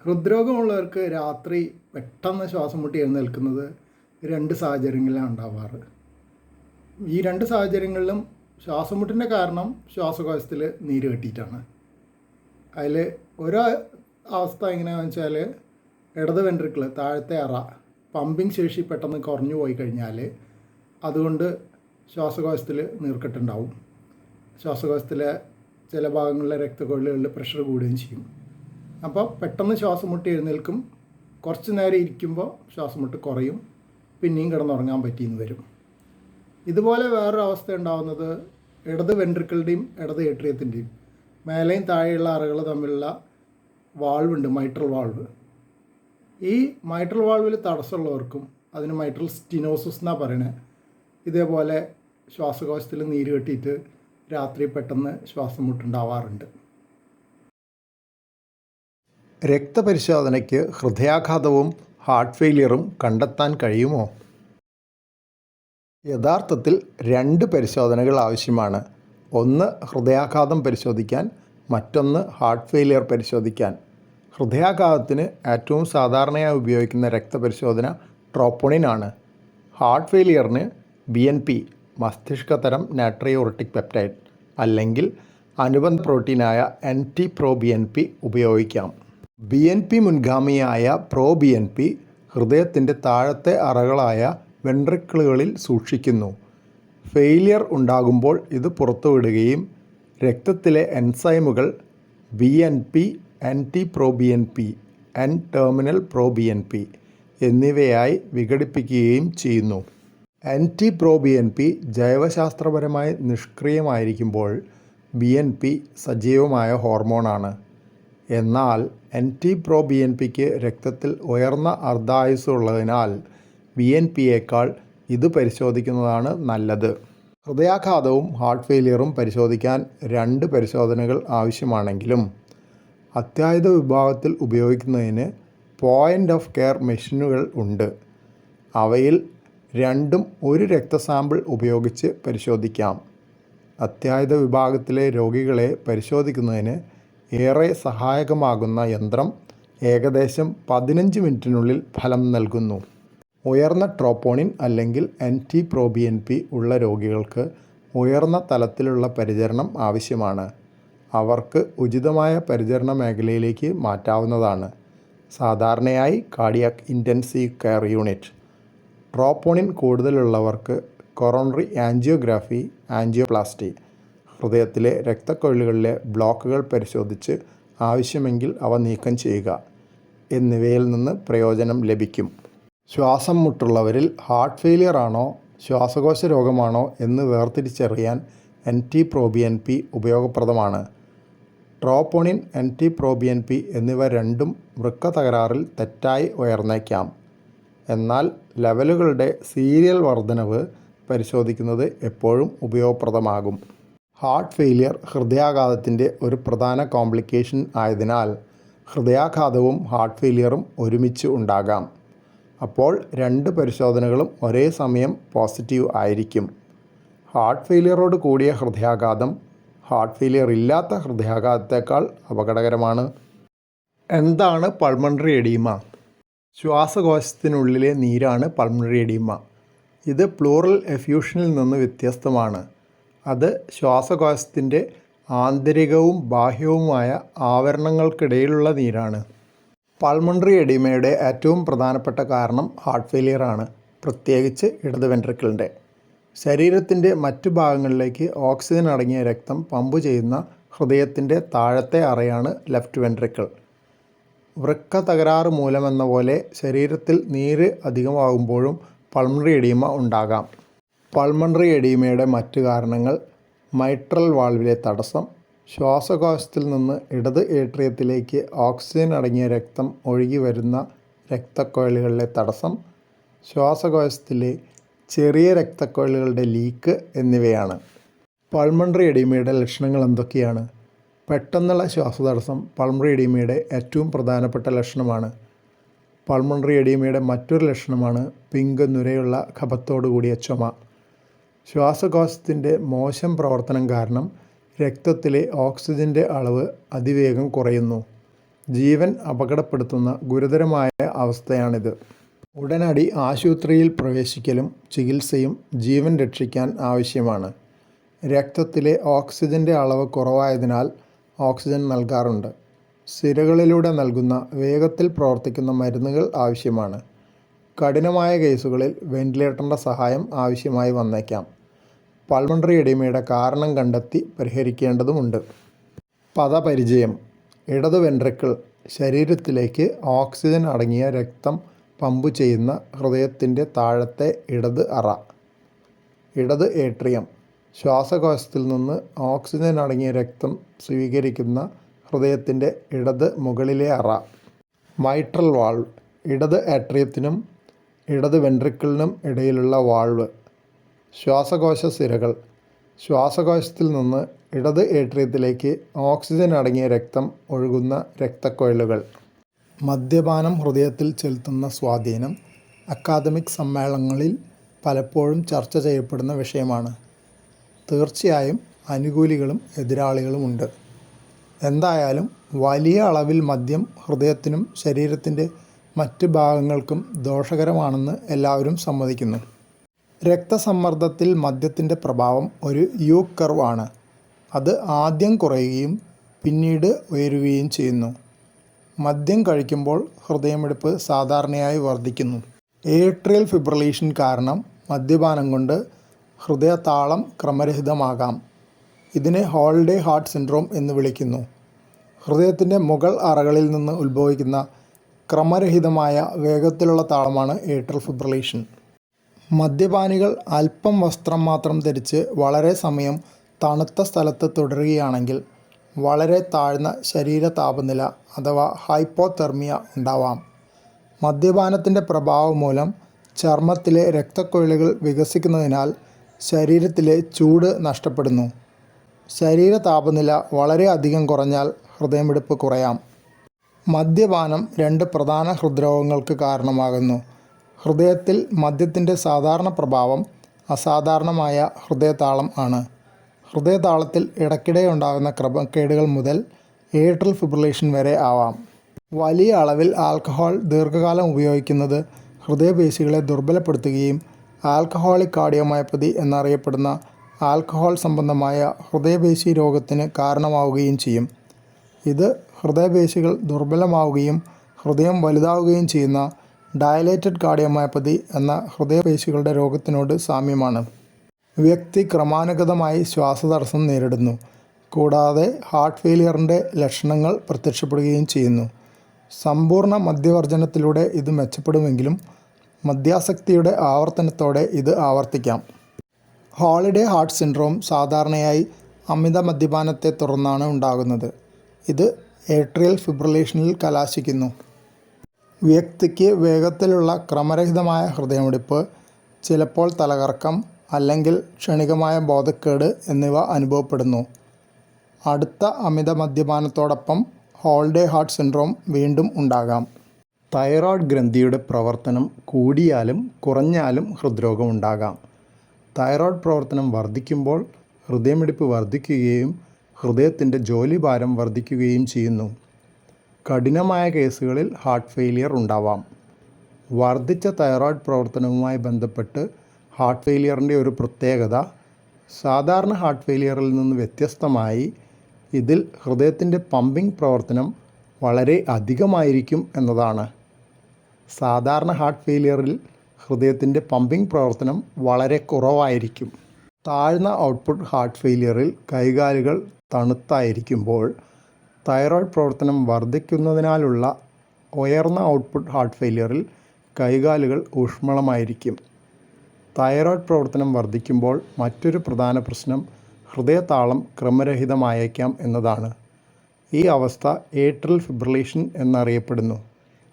ഹൃദ്രോഗമുള്ളവർക്ക് രാത്രി പെട്ടെന്ന് ശ്വാസം മുട്ടി എഴുന്നേൽക്കുന്നത് രണ്ട് സാഹചര്യങ്ങളിലാണ് ഉണ്ടാവാറ്. ഈ രണ്ട് സാഹചര്യങ്ങളിലും ശ്വാസം മുട്ടിൻ്റെ കാരണം ശ്വാസകോശത്തിൽ നീര് കെട്ടിയിട്ടാണ്. അതിൽ ഒരു അവസ്ഥ എങ്ങനെയാണെന്ന് വെച്ചാൽ ഇടത് വെൻട്രിക്കിൾ താഴത്തെ അറ പമ്പിങ് ശേഷി പെട്ടെന്ന് കുറഞ്ഞു പോയി കഴിഞ്ഞാൽ അതുകൊണ്ട് ശ്വാസകോശത്തിൽ നീർക്കെട്ടുണ്ടാവും. ശ്വാസകോശത്തിലെ ചില ഭാഗങ്ങളിലെ രക്തക്കൊഴലുകളിൽ പ്രഷർ കൂടുകയും ചെയ്യും. അപ്പോൾ പെട്ടെന്ന് ശ്വാസം മുട്ടി എഴുന്നേൽക്കും. കുറച്ച് നേരം ഇരിക്കുമ്പോൾ ശ്വാസം മുട്ട് കുറയും, പിന്നെയും കിടന്നുറങ്ങാൻ പറ്റിയെന്ന് വരും. ഇതുപോലെ വേറൊരു അവസ്ഥ ഉണ്ടാകുന്നത് ഇടത് വെൻട്രിക്കിളുടെയും ഇടത് ഏട്രിയത്തിൻ്റെയും മേലെയും താഴെയുള്ള അറകൾ തമ്മിലുള്ള വാൾവുണ്ട്, മൈട്രൽ വാൾവ്. ഈ മൈട്രൽ വാൾവിൽ തടസ്സമുള്ളവർക്കും അതിന് മൈട്രൽ സ്റ്റിനോസിസ് എന്നാണ് പറയുന്നത്. ഇതേപോലെ ശ്വാസകോശത്തിൽ നീര് കെട്ടിയിട്ട് രാത്രി പെട്ടെന്ന് ശ്വാസം മുട്ടുണ്ടാവാറുണ്ട്. രക്തപരിശോധനയ്ക്ക് ഹൃദയാഘാതവും ഹാർട്ട് ഫെയിലിയറും കണ്ടെത്താൻ കഴിയുമോ? യഥാർത്ഥത്തിൽ രണ്ട് പരിശോധനകൾ ആവശ്യമാണ്. ഒന്ന് ഹൃദയാഘാതം പരിശോധിക്കാൻ, മറ്റൊന്ന് ഹാർട്ട് ഫെയിലിയർ പരിശോധിക്കാൻ. ഹൃദയാഘാതത്തിന് ഏറ്റവും സാധാരണയായി ഉപയോഗിക്കുന്ന രക്തപരിശോധന ട്രോപ്പോണിൻ ആണ്. ഹാർട്ട് ഫെയിലിയറിന് BNP മസ്തിഷ്കതരം നാട്രിയൂററ്റിക് പെപ്റ്റൈഡ് അല്ലെങ്കിൽ അനുബന്ധ പ്രോട്ടീനായ NT-proBNP ഉപയോഗിക്കാം. BNP മുൻഗാമിയായ ProBNP ഹൃദയത്തിൻ്റെ താഴത്തെ അറകളായ വെൻട്രിക്കിളുകളിൽ സൂക്ഷിക്കുന്നു. ഫെയിലിയർ ഉണ്ടാകുമ്പോൾ ഇത് പുറത്തുവിടുകയും രക്തത്തിലെ എൻസൈമുകൾ BNP, NT-proBNP, N-terminal proBNP എന്നിവയായി വിഘടിപ്പിക്കുകയും ചെയ്യുന്നു. NT-proBNP ജൈവശാസ്ത്രപരമായി നിഷ്ക്രിയമായിരിക്കുമ്പോൾ BNP സജീവമായ ഹോർമോണാണ്. എന്നാൽ NT-proBNPക്ക് രക്തത്തിൽ ഉയർന്ന അർദ്ധായുസ് ഉള്ളതിനാൽ BNPയേക്കാൾ ഇത് പരിശോധിക്കുന്നതാണ് നല്ലത്. ഹൃദയാഘാതവും ഹാർട്ട് ഫെയിലിയറും പരിശോധിക്കാൻ രണ്ട് പരിശോധനകൾ ആവശ്യമാണെങ്കിലും അത്യാഹിത വിഭാഗത്തിൽ ഉപയോഗിക്കുന്നതിന് പോയിൻ്റ് ഓഫ് കെയർ മെഷീനുകൾ ഉണ്ട്. അവയിൽ രണ്ടും ഒരു രക്തസാമ്പിൾ ഉപയോഗിച്ച് പരിശോധിക്കാം. അത്യാഹിത വിഭാഗത്തിലെ രോഗികളെ പരിശോധിക്കുന്നതിന് ഏറെ സഹായകമാകുന്ന യന്ത്രം ഏകദേശം 15 മിനിറ്റിനുള്ളിൽ ഫലം നൽകുന്നു. ഉയർന്ന ട്രോപ്പോണിൻ അല്ലെങ്കിൽ NT-proBNP ഉള്ള രോഗികൾക്ക് ഉയർന്ന തലത്തിലുള്ള പരിചരണം ആവശ്യമാണ്. അവർക്ക് ഉചിതമായ പരിചരണ മേഖലയിലേക്ക് മാറ്റാവുന്നതാണ്, സാധാരണയായി cardiac intensive care unit. Troponin കൂടുതലുള്ളവർക്ക് കൊറോണറി ആൻജിയോഗ്രാഫി, ആൻജിയോപ്ലാസ്റ്റി, ഹൃദയത്തിലെ രക്തക്കൊഴലുകളിലെ ബ്ലോക്കുകൾ പരിശോധിച്ച് ആവശ്യമെങ്കിൽ അവ നീക്കം ചെയ്യുക എന്നിവയിൽ നിന്ന് പ്രയോജനം ലഭിക്കും. ശ്വാസം മുട്ടുള്ളവരിൽ ഹാർട്ട് ഫെയിലിയർ ആണോ ശ്വാസകോശ രോഗമാണോ എന്ന് വേർതിരിച്ചറിയാൻ NT-proBNP ഉപയോഗപ്രദമാണ്. ട്രോപ്പോണിൻ, NT-proBNP എന്നിവ രണ്ടും വൃക്ക തകരാറിൽ തെറ്റായി ഉയർന്നേക്കാം. എന്നാൽ ലെവലുകളുടെ സീരിയൽ വർധനവ് പരിശോധിക്കുന്നത് എപ്പോഴും ഉപയോഗപ്രദമാകും. ഹാർട്ട് ഫെയിലിയർ ഹൃദയാഘാതത്തിൻ്റെ ഒരു പ്രധാന കോംപ്ലിക്കേഷൻ ആയതിനാൽ ഹൃദയാഘാതവും ഹാർട്ട് ഫെയിലിയറും ഒരുമിച്ച് ഉണ്ടാകാം. അപ്പോൾ രണ്ട് പരിശോധനകളും ഒരേ സമയം പോസിറ്റീവ് ആയിരിക്കും. ഹാർട്ട് ഫെയിലിയറോട് കൂടിയ ഹൃദയാഘാതം ഹാർട്ട് ഫെയിലിയർ ഇല്ലാത്ത ഹൃദയാഘാതത്തേക്കാൾ അപകടകരമാണ്. എന്താണ് പൾമണറി എഡീമ? ശ്വാസകോശത്തിനുള്ളിലെ നീരാണ് പൾമണറി എഡീമ. ഇത് പ്ലൂറൽ എഫ്യൂഷനിൽ നിന്ന് വ്യത്യസ്തമാണ്. അത് ശ്വാസകോശത്തിൻ്റെ ആന്തരികവും ബാഹ്യവുമായ ആവരണങ്ങൾക്കിടയിലുള്ള നീരാണ്. പൾമണറി എഡീമയുടെ ഏറ്റവും പ്രധാനപ്പെട്ട കാരണം ഹാർട്ട് ഫെയിലിയർ ആണ്, പ്രത്യേകിച്ച് ഇടത് വെൻട്രിക്കിളിൻ്റെ. ശരീരത്തിൻ്റെ മറ്റു ഭാഗങ്ങളിലേക്ക് ഓക്സിജൻ അടങ്ങിയ രക്തം പമ്പ് ചെയ്യുന്ന ഹൃദയത്തിൻ്റെ താഴത്തെ അറയാണ് ലെഫ്റ്റ് വെൻട്രിക്കിൾ. വൃക്ക തകരാറ് മൂലമെന്ന പോലെ ശരീരത്തിൽ നീര് അധികമാകുമ്പോഴും പൾമണറി എഡീമ ഉണ്ടാകാം. പൾമണറി എഡീമയുടെ മറ്റു കാരണങ്ങൾ മൈട്രൽ വാൾവിലെ തടസ്സം, ശ്വാസകോശത്തിൽ നിന്ന് ഇടത് ഏട്രിയത്തിലേക്ക് ഓക്സിജൻ അടങ്ങിയ രക്തം ഒഴുകി വരുന്ന രക്തക്കൊഴലുകളിലെ തടസ്സം, ശ്വാസകോശത്തിലെ ചെറിയ രക്തക്കൊഴലുകളുടെ ലീക്ക് എന്നിവയാണ്. പൾമണറി എഡീമയുടെ ലക്ഷണങ്ങൾ എന്തൊക്കെയാണ്? പെട്ടെന്നുള്ള ശ്വാസതടസ്സം പൾമണറി എഡീമയുടെ ഏറ്റവും പ്രധാനപ്പെട്ട ലക്ഷണമാണ്. പൾമണറി എഡീമയുടെ മറ്റൊരു ലക്ഷണമാണ് പിങ്ക് നുരയുള്ള കഫത്തോടു കൂടിയ ചുമ. ശ്വാസകോശത്തിൻ്റെ മോശം പ്രവർത്തനം കാരണം രക്തത്തിലെ ഓക്സിജൻ്റെ അളവ് അതിവേഗം കുറയുന്നു. ജീവൻ അപകടപ്പെടുത്തുന്ന ഗുരുതരമായ അവസ്ഥയാണിത്. ഉടനടി ആശുപത്രിയിൽ പ്രവേശിക്കലും ചികിത്സയും ജീവൻ രക്ഷിക്കാൻ ആവശ്യമാണ്. രക്തത്തിലെ ഓക്സിജൻ്റെ അളവ് കുറവായതിനാൽ ഓക്സിജൻ നൽകാറുണ്ട്. സിരകളിലൂടെ നൽകുന്ന വേഗത്തിൽ പ്രവർത്തിക്കുന്ന മരുന്നുകൾ ആവശ്യമാണ്. കഠിനമായ കേസുകളിൽ വെന്റിലേറ്ററിൻ്റെ സഹായം ആവശ്യമായി വന്നേക്കാം. പൾമണറി എഡിമയുടെ കാരണം കണ്ടെത്തി പരിഹരിക്കേണ്ടതുണ്ട്. പദപരിചയം. ഇടത് വെൻട്രിക്കിൾ ശരീരത്തിലേക്ക് ഓക്സിജൻ അടങ്ങിയ രക്തം പമ്പ് ചെയ്യുന്ന ഹൃദയത്തിൻ്റെ താഴത്തെ ഇടത് അറ. ഇടത് ഏട്രിയം ശ്വാസകോശത്തിൽ നിന്ന് ഓക്സിജൻ അടങ്ങിയ രക്തം സ്വീകരിക്കുന്ന ഹൃദയത്തിൻ്റെ ഇടത് മുകളിലെ അറ. മൈട്രൽ വാൾവ് ഇടത് ഏട്രിയത്തിനും ഇടത് വെൻട്രിക്കിളിനും ഇടയിലുള്ള വാൾവ്. ശ്വാസകോശ സിരകൾ ശ്വാസകോശത്തിൽ നിന്ന് ഇടത് ഏട്രിയത്തിലേക്ക് ഓക്സിജൻ അടങ്ങിയ രക്തം ഒഴുകുന്ന രക്തക്കൊഴലുകൾ. മദ്യപാനം ഹൃദയത്തിൽ ചെലുത്തുന്ന സ്വാധീനം അക്കാദമിക് സമ്മേളനങ്ങളിൽ പലപ്പോഴും ചർച്ച ചെയ്യപ്പെടുന്ന വിഷയമാണ്. തീർച്ചയായും അനുകൂലികളും എതിരാളികളുമുണ്ട്. എന്തായാലും വലിയ അളവിൽ മദ്യം ഹൃദയത്തിനും ശരീരത്തിൻ്റെ മറ്റ് ഭാഗങ്ങൾക്കും ദോഷകരമാണെന്ന് എല്ലാവരും സമ്മതിക്കുന്നു. രക്തസമ്മർദ്ദത്തിൽ മദ്യത്തിൻ്റെ പ്രഭാവം ഒരു യു കർവ് ആണ്. അത് ആദ്യം കുറയുകയും പിന്നീട് ഉയരുകയും ചെയ്യുന്നു. മദ്യം കഴിക്കുമ്പോൾ ഹൃദയമിടിപ്പ് സാധാരണയായി വർദ്ധിക്കുന്നു. ഏട്രിയൽ ഫിബ്രിലേഷൻ കാരണം മദ്യപാനം കൊണ്ട് ഹൃദയതാളം ക്രമരഹിതമാകാം. ഇതിനെ ഹോളിഡേ ഹാർട്ട് സിൻഡ്രോം എന്ന് വിളിക്കുന്നു. ഹൃദയത്തിൻ്റെ മുകൾ അറകളിൽ നിന്ന് ഉത്ഭവിക്കുന്ന ക്രമരഹിതമായ വേഗത്തിലുള്ള താളമാണ് ഏട്രിയൽ ഫിബ്രിലേഷൻ. മദ്യപാനികൾ അല്പം വസ്ത്രം മാത്രം ധരിച്ച് വളരെ സമയം തണുത്ത സ്ഥലത്ത് തുടരുകയാണെങ്കിൽ വളരെ താഴ്ന്ന ശരീര താപനില അഥവാ ഹൈപ്പോതെർമിയ ഉണ്ടാവാം. മദ്യപാനത്തിൻ്റെ പ്രഭാവം മൂലം ചർമ്മത്തിലെ രക്തക്കൊഴലുകൾ വികസിക്കുന്നതിനാൽ ശരീരത്തിലെ ചൂട് നഷ്ടപ്പെടുന്നു. ശരീര താപനില വളരെ അധികം കുറഞ്ഞാൽ ഹൃദയമിടിപ്പ് കുറയാം. മദ്യപാനം 2 പ്രധാന ഹൃദ്രോഗങ്ങൾക്ക് കാരണമാകുന്നു. ഹൃദയത്തിൽ മദ്യത്തിൻ്റെ സാധാരണ പ്രഭാവം അസാധാരണമായ ഹൃദയതാളം ആണ്. ഹൃദയതാളത്തിൽ ഇടയ്ക്കിടെ ഉണ്ടാകുന്ന ക്രമക്കേടുകൾ മുതൽ ഏട്രിയൽ ഫിബ്രിലേഷൻ വരെ ആവാം. വലിയ അളവിൽ ആൽക്കഹോൾ ദീർഘകാലം ഉപയോഗിക്കുന്നത് ഹൃദയപേശികളെ ദുർബലപ്പെടുത്തുകയും ആൽക്കഹോളിക് കാർഡിയോമയോപ്പതി എന്നറിയപ്പെടുന്ന ആൽക്കഹോൾ സംബന്ധമായ ഹൃദയപേശി രോഗത്തിന് കാരണമാവുകയും ചെയ്യും. ഇത് ഹൃദയപേശികൾ ദുർബലമാവുകയും ഹൃദയം വലുതാവുകയും ചെയ്യുന്ന ഡയലേറ്റഡ് കാർഡിയോമയോപ്പതി എന്ന ഹൃദയപേശികളുടെ രോഗത്തിനോട് സാമ്യമാണ്. വ്യക്തി ക്രമാനുഗതമായി ശ്വാസതടസ്സം നേരിടുന്നു. കൂടാതെ ഹാർട്ട് ഫെയിലിയറിൻ്റെ ലക്ഷണങ്ങൾ പ്രത്യക്ഷപ്പെടുകയും ചെയ്യുന്നു. സമ്പൂർണ്ണ മദ്യവർജനത്തിലൂടെ ഇത് മെച്ചപ്പെടുമെങ്കിലും മദ്യാസക്തിയുടെ ആവർത്തനത്തോടെ ഇത് ആവർത്തിക്കാം. ഹോളിഡേ ഹാർട്ട് സിൻഡ്രോം സാധാരണയായി അമിത മദ്യപാനത്തെ തുടർന്നാണ് ഉണ്ടാകുന്നത്. ഇത് ഏട്രിയൽ ഫിബ്രിലേഷനിൽ കലാശിക്കുന്നു. വ്യക്തിക്ക് വേഗത്തിലുള്ള ക്രമരഹിതമായ ഹൃദയമിടിപ്പ്, ചിലപ്പോൾ തലകറക്കം അല്ലെങ്കിൽ ക്ഷണികമായ ബോധക്കേട് എന്നിവ അനുഭവപ്പെടുന്നു. അടുത്ത അമിത മദ്യപാനത്തോടൊപ്പം ഹോളിഡേ ഹാർട്ട് സിൻഡ്രോം വീണ്ടും ഉണ്ടാകാം. തൈറോയ്ഡ് ഗ്രന്ഥിയുടെ പ്രവർത്തനം കൂടിയാലും കുറഞ്ഞാലും ഹൃദ്രോഗം ഉണ്ടാകാം. തൈറോയ്ഡ് പ്രവർത്തനം വർദ്ധിക്കുമ്പോൾ ഹൃദയമിടിപ്പ് വർദ്ധിക്കുകയും ഹൃദയത്തിൻ്റെ ജോലിഭാരം വർദ്ധിക്കുകയും ചെയ്യുന്നു. കഠിനമായ കേസുകളിൽ ഹാർട്ട് ഫെയിലിയർ ഉണ്ടാവാം. വർദ്ധിച്ച തൈറോയ്ഡ് പ്രവർത്തനവുമായി ബന്ധപ്പെട്ട് ഹാർട്ട് ഫെയിലിയറിൻ്റെ ഒരു പ്രത്യേകത സാധാരണ ഹാർട്ട് ഫെയിലിയറിൽ നിന്ന് വ്യത്യസ്തമായി ഇതിൽ ഹൃദയത്തിൻ്റെ പമ്പിംഗ് പ്രവർത്തനം വളരെ അധികമായിരിക്കും എന്നതാണ്. സാധാരണ ഹാർട്ട് ഫെയിലിയറിൽ ഹൃദയത്തിൻ്റെ പമ്പിംഗ് പ്രവർത്തനം വളരെ കുറവായിരിക്കും. താഴ്ന്ന ഔട്ട്പുട്ട് ഹാർട്ട് ഫെയിലിയറിൽ കൈകാലുകൾ തണുത്തായിരിക്കുമ്പോൾ തൈറോയ്ഡ് പ്രവർത്തനം വർദ്ധിക്കുന്നതിനാലുള്ള ഉയർന്ന ഔട്ട്പുട്ട് ഹാർട്ട് ഫെയിലിയറിൽ കൈകാലുകൾ ഊഷ്മളമായിരിക്കും. തൈറോയ്ഡ് പ്രവർത്തനം വർദ്ധിക്കുമ്പോൾ മറ്റൊരു പ്രധാന പ്രശ്നം ഹൃദയതാളം ക്രമരഹിതമായേക്കാം എന്നതാണ്. ഈ അവസ്ഥ ഏട്രിയൽ ഫിബ്രിലേഷൻ എന്നറിയപ്പെടുന്നു.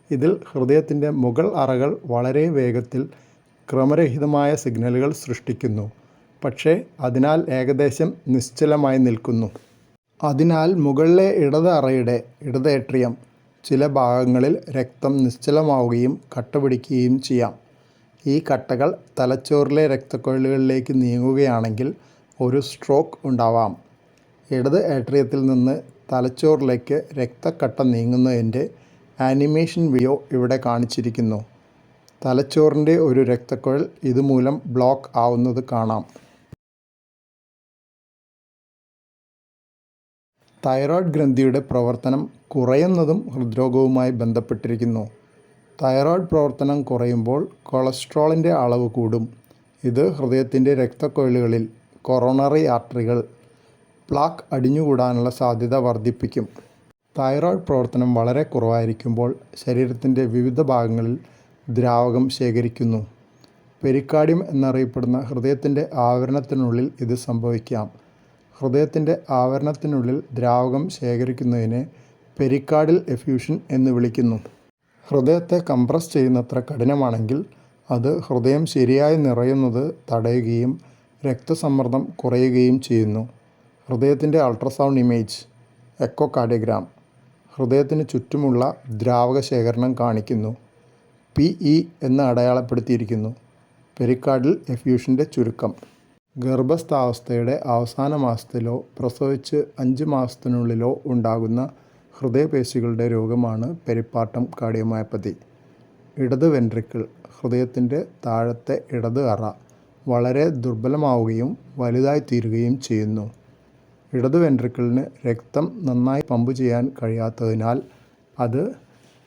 ഇതിൽ ഹൃദയത്തിൻ്റെ മുകൾ അറകൾ വളരെ വേഗത്തിൽ ക്രമരഹിതമായ സിഗ്നലുകൾ സൃഷ്ടിക്കുന്നു, പക്ഷേ അതിനാൽ ഏകദേശം നിശ്ചലമായി നിൽക്കുന്നു. അതിനാൽ മുകളിലെ ഇടത് അറയുടെ ഇടത് ഏട്രിയം ചില ഭാഗങ്ങളിൽ രക്തം നിശ്ചലമാവുകയും കട്ടപിടിക്കുകയും ചെയ്യാം. ഈ കട്ടകൾ തലച്ചോറിലെ രക്തക്കൊഴലുകളിലേക്ക് നീങ്ങുകയാണെങ്കിൽ ഒരു സ്ട്രോക്ക് ഉണ്ടാവാം. ഇടത് ഏട്രിയത്തിൽ നിന്ന് തലച്ചോറിലേക്ക് രക്തക്കട്ട നീങ്ങുന്നതിൻ്റെ ആനിമേഷൻ വീഡിയോ ഇവിടെ കാണിച്ചിരിക്കുന്നു. തലച്ചോറിൻ്റെ ഒരു രക്തക്കുഴൽ ഇതുമൂലം ബ്ലോക്ക് ആവുന്നത് കാണാം. തൈറോയ്ഡ് ഗ്രന്ഥിയുടെ പ്രവർത്തനം കുറയുന്നതും ഹൃദ്രോഗവുമായി ബന്ധപ്പെട്ടിരിക്കുന്നു. തൈറോയ്ഡ് പ്രവർത്തനം കുറയുമ്പോൾ കൊളസ്ട്രോളിൻ്റെ അളവ് കൂടും. ഇത് ഹൃദയത്തിൻ്റെ രക്തക്കുഴലുകളിൽ കൊറോണറി ആർട്ടറികൾ പ്ലാക്ക് അടിഞ്ഞുകൂടാനുള്ള സാധ്യത വർദ്ധിപ്പിക്കും. തൈറോയ്ഡ് പ്രവർത്തനം വളരെ കുറവായിരിക്കുമ്പോൾ ശരീരത്തിൻ്റെ വിവിധ ഭാഗങ്ങളിൽ ദ്രാവകം ശേഖരിക്കുന്നു. പെരിക്കാർഡിയം എന്നറിയപ്പെടുന്ന ഹൃദയത്തിൻ്റെ ആവരണത്തിനുള്ളിൽ ഇത് സംഭവിക്കാം. ഹൃദയത്തിൻ്റെ ആവരണത്തിനുള്ളിൽ ദ്രാവകം ശേഖരിക്കുന്നതിനെ പെരിക്കാർഡിയൽ എഫ്യൂഷൻ എന്ന് വിളിക്കുന്നു. ഹൃദയത്തെ കംപ്രസ് ചെയ്യുന്നത്ര കഠിനമാണെങ്കിൽ അത് ഹൃദയം ശരിയായി നിറയുന്നത് തടയുകയും രക്തസമ്മർദ്ദം കുറയുകയും ചെയ്യുന്നു. ഹൃദയത്തിൻ്റെ അൾട്രാസൗണ്ട് ഇമേജ് എക്കോകാർഡിയോഗ്രാം ഹൃദയത്തിന് ചുറ്റുമുള്ള ദ്രാവക ശേഖരണം കാണിക്കുന്നു. PE എന്ന് അടയാളപ്പെടുത്തിയിരിക്കുന്നു. പെരിക്കാർഡിയൽ എഫ്യൂഷൻ്റെ ചുരുക്കം. ഗർഭസ്ഥാവസ്ഥയുടെ അവസാന മാസത്തിലോ പ്രസവിച്ച് 5 മാസത്തിനുള്ളിലോ ഉണ്ടാകുന്ന ഹൃദയപേശികളുടെ രോഗമാണ് പെരിപ്പാർട്ടം കാർഡിയോമയോപ്പതി. ഇടത് വെൻട്രിക്കിൾ ഹൃദയത്തിൻ്റെ താഴത്തെ ഇടത് അറ വളരെ ദുർബലമാവുകയും വലുതായിത്തീരുകയും ചെയ്യുന്നു. ഇടത് വെൻട്രിക്കിളിന് രക്തം നന്നായി പമ്പ് ചെയ്യാൻ കഴിയാത്തതിനാൽ അത്